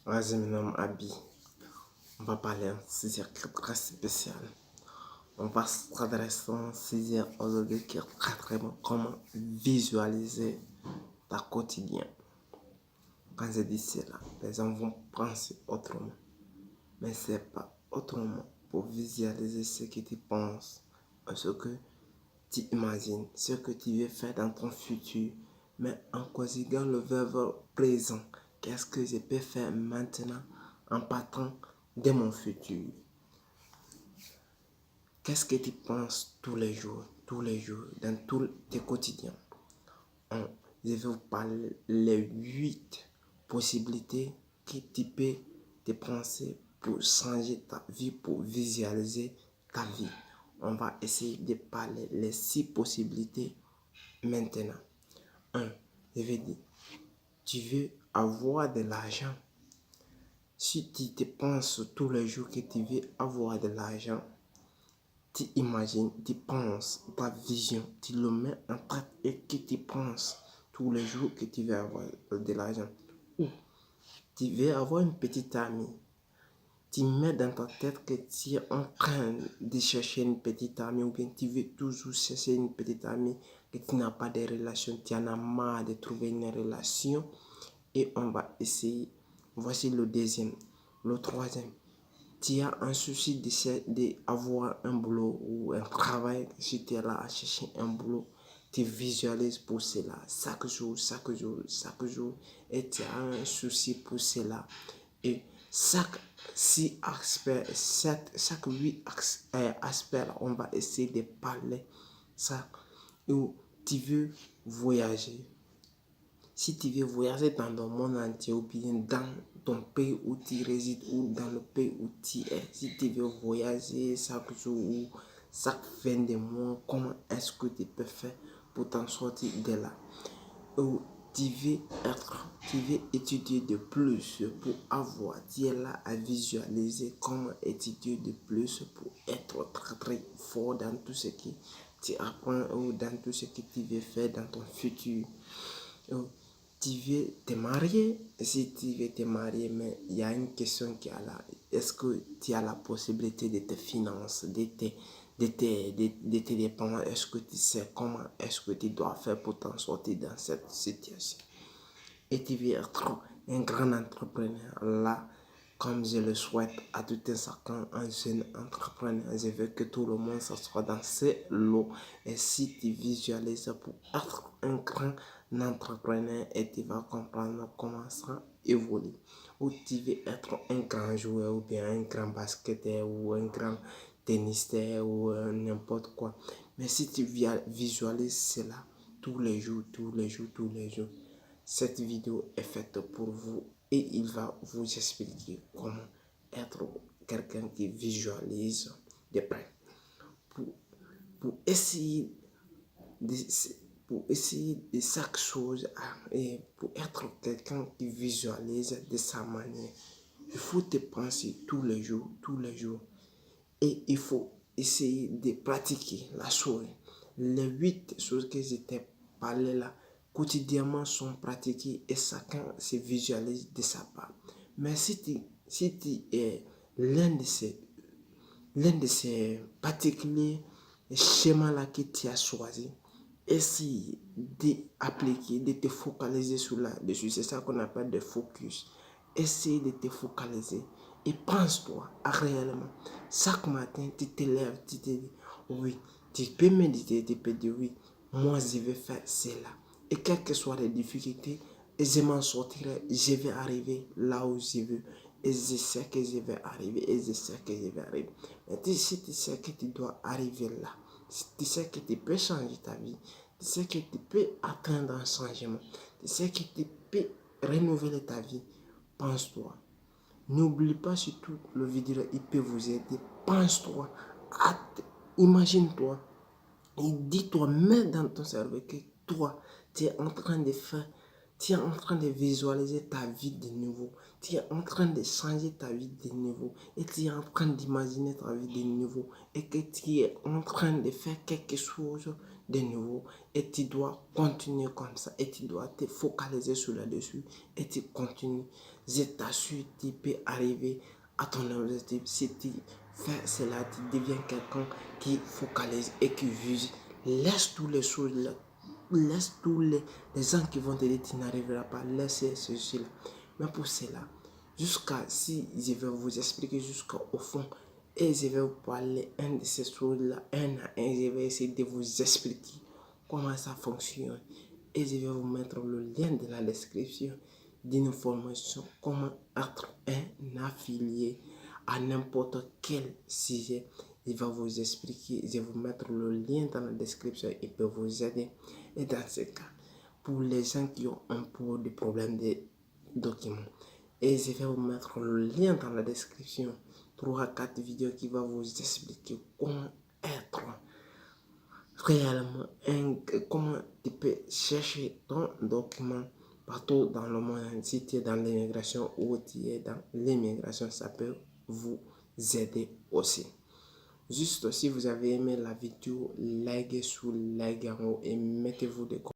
Vas-y, mon nom Abi. On va parler en sujet très spécial. On va s'adresser en sujet aujourd'hui qui est très bon. Comment visualiser ta quotidien. Quand je dis cela, les gens vont penser autrement. Mais c'est pas autrement pour visualiser ce que tu penses, ce que tu imagines, ce que tu veux faire dans ton futur. Mais en conjuguant le verbe présent, qu'est-ce que je peux faire maintenant en partant de mon futur? Qu'est-ce que tu penses tous les jours, dans tous tes quotidiens? Je vais vous parler les 8 possibilités que tu peux te penser pour changer ta vie, pour visualiser ta vie. On va essayer de parler les 6 possibilités maintenant. 1. Je vais dire, tu veux avoir de l'argent. Si tu te penses tous les jours que tu veux avoir de l'argent, tu imagines, tu penses, ta vision, tu le mets en tête et que tu penses tous les jours que tu veux avoir de l'argent. Ou tu veux avoir une petite amie. Tu mets dans ta tête que tu es en train de chercher une petite amie ou bien tu veux toujours chercher une petite amie, que tu n'as pas de relation, tu en as marre de trouver une relation et on va essayer. Voici le deuxième. Le troisième, tu as un souci d'avoir un boulot ou un travail. Si tu es là à chercher un boulot, tu visualises pour cela chaque jour et tu as un souci pour cela. Et chaque 6 aspects, chaque 8 aspects, on va essayer de parler ça. Ou tu veux voyager. Si tu veux voyager dans le monde entier ou bien dans ton pays où tu résides ou dans le pays où tu es, si tu veux voyager chaque jour ou chaque fin de mois, comment est-ce que tu peux faire pour t'en sortir de là? Ou tu veux étudier de plus pour avoir, tu es là à visualiser comment étudier de plus pour être très fort dans tout ce que tu apprends ou dans tout ce que tu veux faire dans ton futur. Tu veux te marier? Si tu veux te marier, mais il y a une question qui est là. Est-ce que tu as la possibilité de te financer, de te dépendre? Est-ce que tu sais comment est-ce que tu dois faire pour t'en sortir dans cette situation? Et tu veux être un grand entrepreneur là, comme je le souhaite à tout un chacun, un jeune entrepreneur. Je veux que tout le monde soit dans ce lot. Et si tu visualises pour être un grand entrepreneur et tu vas comprendre comment ça évolue. Ou tu veux être un grand joueur ou bien un grand basketteur ou un grand tenniste ou n'importe quoi. Mais si tu visualises cela tous les jours, cette vidéo est faite pour vous et il va vous expliquer comment être quelqu'un qui visualise de près. Pour essayer de, pour essayer de chaque chose et pour être quelqu'un qui visualise de sa manière, il faut te penser tous les jours. Et il faut essayer de pratiquer la chose. Les 8 choses que je t'ai parlé là, quotidiennement sont pratiquées et chacun se visualise de sa part. Mais si tu es l'un de ces particuliers schémas-là que tu as choisi, essaye d'appliquer, de te focaliser sur là-dessus. C'est ça qu'on appelle le focus. Essaye de te focaliser et pense-toi réellement. Chaque matin, tu te lèves, tu te dis, oui, tu peux méditer, tu peux dire, oui, moi je vais faire cela. Et quelles que soient les difficultés, je m'en sortirai, je vais arriver là où je veux. Et je sais que je vais arriver, Mais si tu sais que tu dois arriver là, si tu sais que tu peux changer ta vie, tu sais que tu peux atteindre un changement, tu sais que tu peux renouveler ta vie, pense-toi. N'oublie pas surtout le vidéo, il peut vous aider. Pense-toi, imagine-toi et dis-toi, mets dans ton cerveau que toi, tu es en train de faire, tu es en train de visualiser ta vie de nouveau. Tu es en train de changer ta vie de nouveau. Et tu es en train d'imaginer ta vie de nouveau. Et que tu es en train de faire quelque chose de nouveau. Et tu dois continuer comme ça. Et tu dois te focaliser sur là-dessus. Et tu continues. je t'assure, tu peux arriver à ton objectif. Si tu fais cela, tu deviens quelqu'un qui focalise et qui vise. Laisse toutes les choses là. Laisse tous les gens qui vont te dire tu n'arriveras pas. Laisse ceci là. Mais pour cela, jusqu'à si je vais vous expliquer jusqu'au fond et je vais vous parler un de ces choses là, un à un, je vais essayer de vous expliquer comment ça fonctionne et je vais vous mettre le lien de la description d'une formation comment être un affilié à n'importe quel sujet. Il va vous expliquer, je vais vous mettre le lien dans la description, il peut vous aider. Et dans ce cas, pour les gens qui ont un peu de problème de documents, et je vais vous mettre le lien dans la description, 3 à 4 vidéos qui vont vous expliquer comment être réellement comment tu peux chercher ton document partout dans le monde. Si tu es dans l'immigration ou tu es dans l'immigration, ça peut vous aider aussi. Juste si vous avez aimé la vidéo, likez sous like en haut et mettez-vous des commentaires.